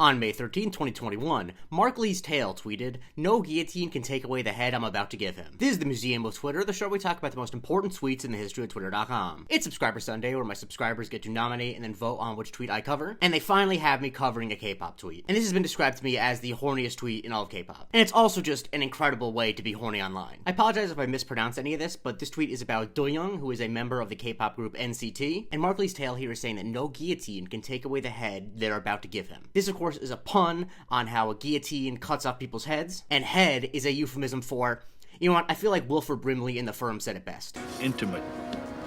On May 13, 2021, Mark Lee's Tale tweeted, "No guillotine can take away the head I'm about to give him." This is the Museum of Twitter, the show where we talk about the most important tweets in the history of Twitter.com. It's Subscriber Sunday, where my subscribers get to nominate and then vote on which tweet I cover, and they finally have me covering a K-pop tweet. And this has been described to me as the horniest tweet in all of K-pop. And it's also just an incredible way to be horny online. I apologize if I mispronounce any of this, but this tweet is about Doyoung, who is a member of the K-pop group NCT, and Mark Lee's Tale here is saying that no guillotine can take away the head they're about to give him. This, of course, is a pun on how a guillotine cuts off people's heads, and head is a euphemism for, you know what, I feel like Wilford Brimley in The Firm said it best. Intimate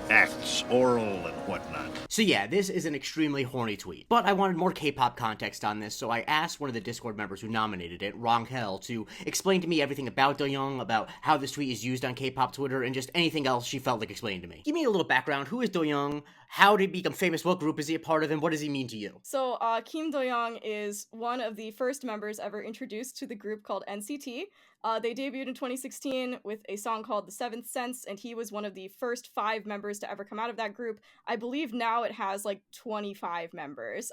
acts, oral and whatnot. So yeah, this is an extremely horny tweet. But I wanted more K-pop context on this, so I asked one of the Discord members who nominated it, Ronghael, to explain to me everything about Doyoung, about how this tweet is used on K-pop Twitter, and just anything else she felt like explaining to me. Give me a little background. Who is Doyoung? How did he become famous? What group is he a part of? And what does he mean to you? So Kim Doyoung is one of the first members ever introduced to the group called NCT. They debuted in 2016 with a song called The Seventh Sense, and he was one of the first 5 members to ever come out of that group. I believe now it has like 25 members.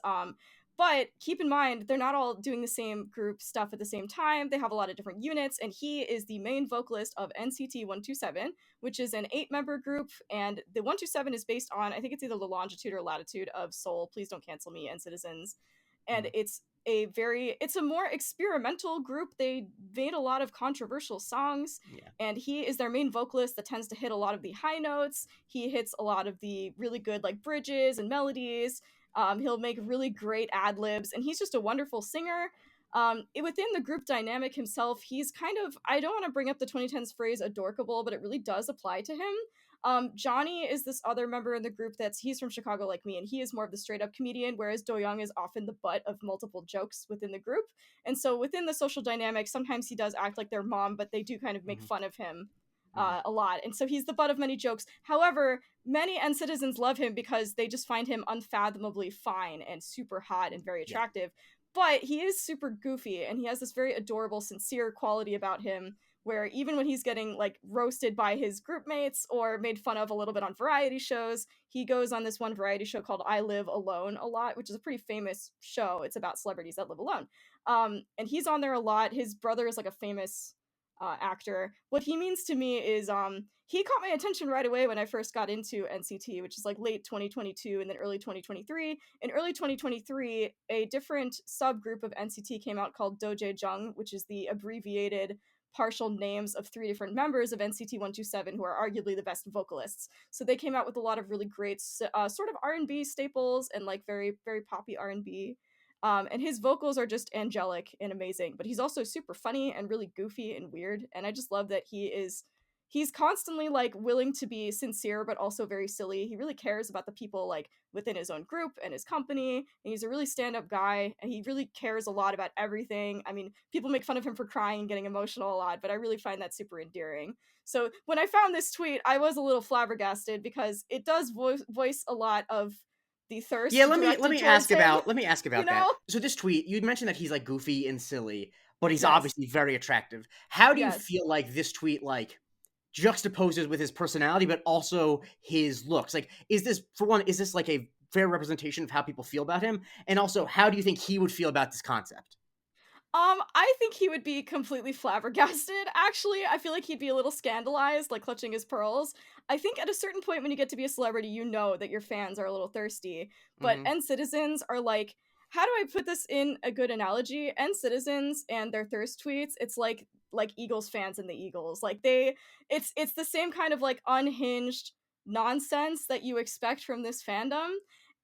But keep in mind, they're not all doing the same group stuff at the same time. They have a lot of different units, and he is the main vocalist of NCT 127, which is an 8-member group, and the 127 is based on, I think it's either the longitude or latitude of Seoul. Please don't cancel me, and Citizens. And it's a more experimental group. They made a lot of controversial songs, and he is their main vocalist that tends to hit a lot of the high notes. He hits a lot of the really good like bridges and melodies. He'll make really great ad-libs, and he's just a wonderful singer. Within the group dynamic himself, he's kind of, I don't want to bring up the 2010s phrase adorkable, but it really does apply to him. Johnny is this other member in the group he's from Chicago like me, and he is more of the straight up comedian, whereas Doyoung is often the butt of multiple jokes within the group. And so within the social dynamic, sometimes he does act like their mom, but they do kind of make fun of him a lot. And so he's the butt of many jokes. However, many N-citizens love him because they just find him unfathomably fine and super hot and very attractive. But he is super goofy, and he has this very adorable, sincere quality about him, where even when he's getting like roasted by his group mates or made fun of a little bit on variety shows, he goes on this one variety show called I Live Alone a lot, which is a pretty famous show. It's about celebrities that live alone. And he's on there a lot. His brother is like a famous actor. What he means to me is he caught my attention right away when I first got into NCT, which is like late 2022 and then early 2023. In early 2023, a different subgroup of NCT came out called Doyoung, which is the abbreviated partial names of 3 different members of NCT 127 who are arguably the best vocalists. So they came out with a lot of really great sort of R&B staples and like very, very poppy R&B. And his vocals are just angelic and amazing, but he's also super funny and really goofy and weird. And I just love that he's constantly like willing to be sincere, but also very silly. He really cares about the people like within his own group and his company. And he's a really stand-up guy, and he really cares a lot about everything. I mean, people make fun of him for crying and getting emotional a lot, but I really find that super endearing. So when I found this tweet, I was a little flabbergasted because it does voice a lot of the thirst. Yeah, let me ask about that. know? So this tweet, you mentioned that he's like goofy and silly, but he's obviously very attractive. How do you feel like this tweet like juxtaposes with his personality, but also his looks? Like, is this like a fair representation of how people feel about him? And also, how do you think he would feel about this concept? I think he would be completely flabbergasted, actually. I feel like he'd be a little scandalized, like clutching his pearls. I think at a certain point when you get to be a celebrity, you know that your fans are a little thirsty. But N-citizens are like, how do I put this in a good analogy? N-citizens and their thirst tweets, it's like Eagles fans and the Eagles. Like it's the same kind of like unhinged nonsense that you expect from this fandom.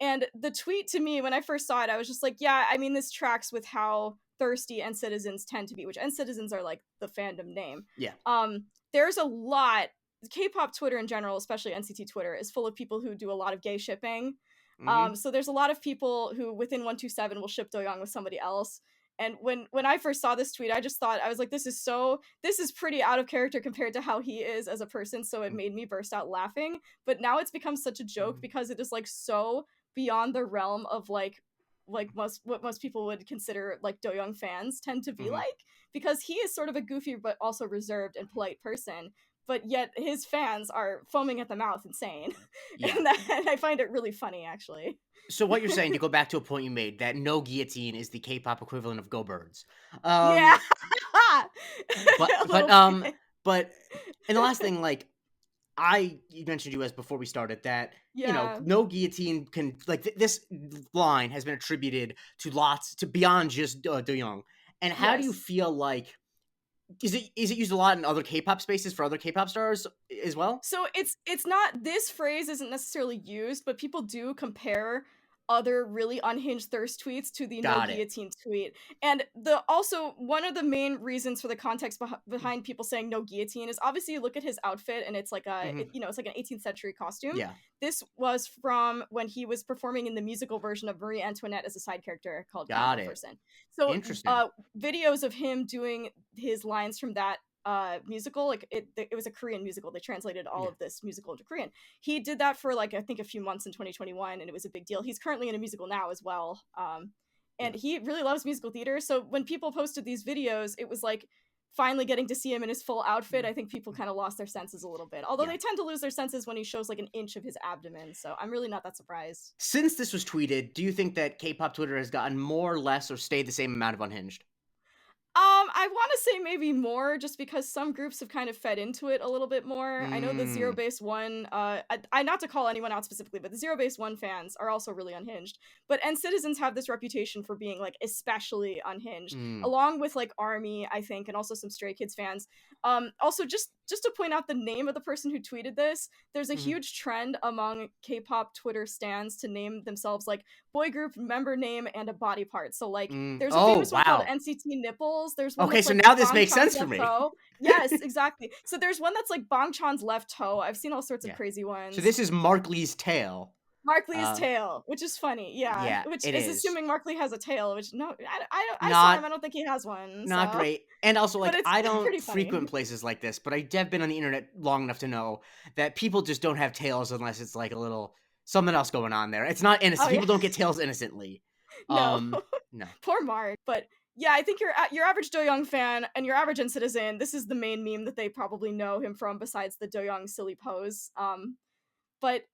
And the tweet to me, when I first saw it, I was just like, yeah, I mean, this tracks with how thirsty N-citizens tend to be, which N-citizens are like the fandom name. Yeah. There's a lot, K-pop Twitter in general, especially NCT Twitter, is full of people who do a lot of gay shipping. So there's a lot of people who within 127 will ship Doyoung with somebody else. And when I first saw this tweet, I just thought, I was like, this is pretty out of character compared to how he is as a person. So it made me burst out laughing. But now it's become such a joke because it is like so beyond the realm of like what most people would consider like Doyoung fans tend to be like, because he is sort of a goofy but also reserved and polite person. but yet his fans are foaming at the mouth insane. Yeah. And I find it really funny, actually. So what you're saying, to go back to a point you made, that no guillotine is the K-pop equivalent of Go Birds. Yeah. But and the last thing, like, you mentioned you as before we started that, Yeah. no guillotine can, like, this line has been attributed to beyond just Doyoung. And how do you Yes. feel like, is it used a lot in other K-pop spaces for other K-pop stars as well? So it's not, this phrase isn't necessarily used, but people do compare other really unhinged thirst tweets to the no Got it. guillotine tweet. And also one of the main reasons for the context behind people saying no guillotine is, obviously you look at his outfit and it's like it's like an 18th century costume. Yeah. This was from when he was performing in the musical version of Marie Antoinette as a side character called Got Cat it. Person. So Interesting. videos of him doing his lines from that musical, like it was a Korean musical. They translated all of this musical into Korean. He did that for like, I think, a few months in 2021, and it was a big deal. He's currently in a musical now as well. And he really loves musical theater. So when people posted these videos, it was like finally getting to see him in his full outfit. I think people kind of lost their senses a little bit. Although they tend to lose their senses when he shows like an inch of his abdomen. So I'm really not that surprised. Since this was tweeted, do you think that K-pop Twitter has gotten more, less, or stayed the same amount of unhinged? I want to say maybe more, just because some groups have kind of fed into it a little bit more. I know the Zero Base One, I not to call anyone out specifically, but the Zero Base One fans are also really unhinged. But NCTzens have this reputation for being like especially unhinged, along with like ARMY, I think, and also some Stray Kids fans. Also, just to point out the name of the person who tweeted this, there's a huge trend among K-pop Twitter stans to name themselves like boy group member name and a body part. So like, there's a famous one called NCT Nipples. There's one that's, so like, now this Bang makes Chan's sense for me. toe. Yes, exactly. So there's one that's like Bang Chan's left toe. I've seen all sorts of crazy ones. So this is Mark Lee's tail. Mark Lee's tail, which is funny, which is assuming Mark Lee has a tail, which I saw him, I don't think he has one. Not great. And also, like, I don't frequent funny. places like this, but I have been on the internet long enough to know that people just don't have tails unless it's like a little something else going on there. It's not innocent. People don't get tails innocently. No. No. Poor Mark. But yeah, I think your average Doyoung fan and your average NCTzen, this is the main meme that they probably know him from, besides the Doyoung silly pose. But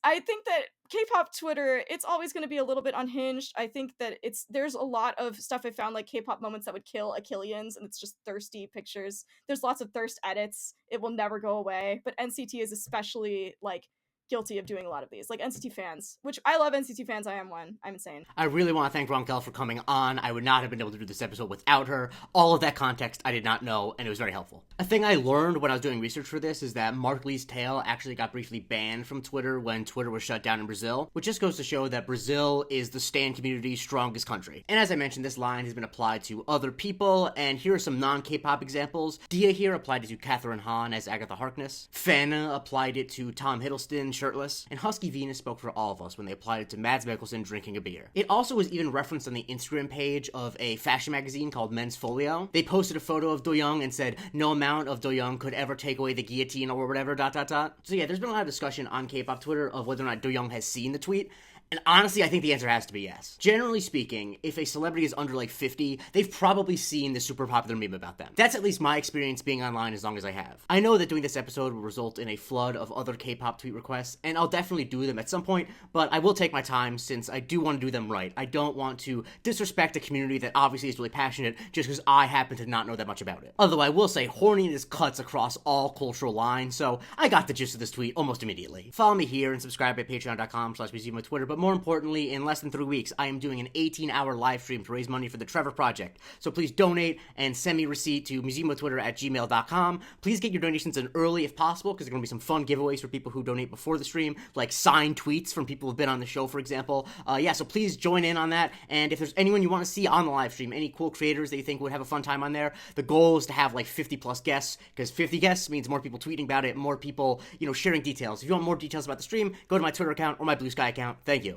I think that K-pop Twitter, it's always going to be a little bit unhinged. I think that there's a lot of stuff I found, like K-pop moments that would kill Achilleans, and it's just thirsty pictures. There's lots of thirst edits. It will never go away. But NCT is especially like guilty of doing a lot of these, like NCT fans, which I love NCT fans. I am one. I'm insane. I really want to thank Ronkel for coming on. I would not have been able to do this episode without her. All of that context I did not know, and it was very helpful. A thing I learned when I was doing research for this is that Mark Lee's tail actually got briefly banned from Twitter when Twitter was shut down in Brazil, which just goes to show that Brazil is the stan community's strongest country. And as I mentioned, this line has been applied to other people, and here are some non-K-pop examples. Dia here applied it to Catherine Hahn as Agatha Harkness. Fana applied it to Tom Hiddleston shirtless, and Husky Venus spoke for all of us when they applied it to Mads Mikkelsen drinking a beer. It also was even referenced on the Instagram page of a fashion magazine called Men's Folio. They posted a photo of Doyoung and said, no amount of Doyoung could ever take away the guillotine or whatever, ... So yeah, there's been a lot of discussion on K-pop Twitter of whether or not Doyoung has seen the tweet. And honestly, I think the answer has to be yes. Generally speaking, if a celebrity is under like 50, they've probably seen the super popular meme about them. That's at least my experience being online as long as I have. I know that doing this episode will result in a flood of other K-pop tweet requests, and I'll definitely do them at some point, but I will take my time since I do want to do them right. I don't want to disrespect a community that obviously is really passionate just because I happen to not know that much about it. Although I will say, horniness cuts across all cultural lines, so I got the gist of this tweet almost immediately. Follow me here and subscribe at patreon.com/museum on Twitter, but more importantly, in less than 3 weeks, I am doing an 18-hour live stream to raise money for the Trevor Project. So please donate and send me a receipt to museumofTwitter@gmail.com. Please get your donations in early if possible, because there are going to be some fun giveaways for people who donate before the stream, like signed tweets from people who've been on the show, for example. So please join in on that. And if there's anyone you want to see on the live stream, any cool creators that you think would have a fun time on there, the goal is to have like 50 plus guests, because 50 guests means more people tweeting about it, more people, sharing details. If you want more details about the stream, go to my Twitter account or my Blue Sky account. Thank you.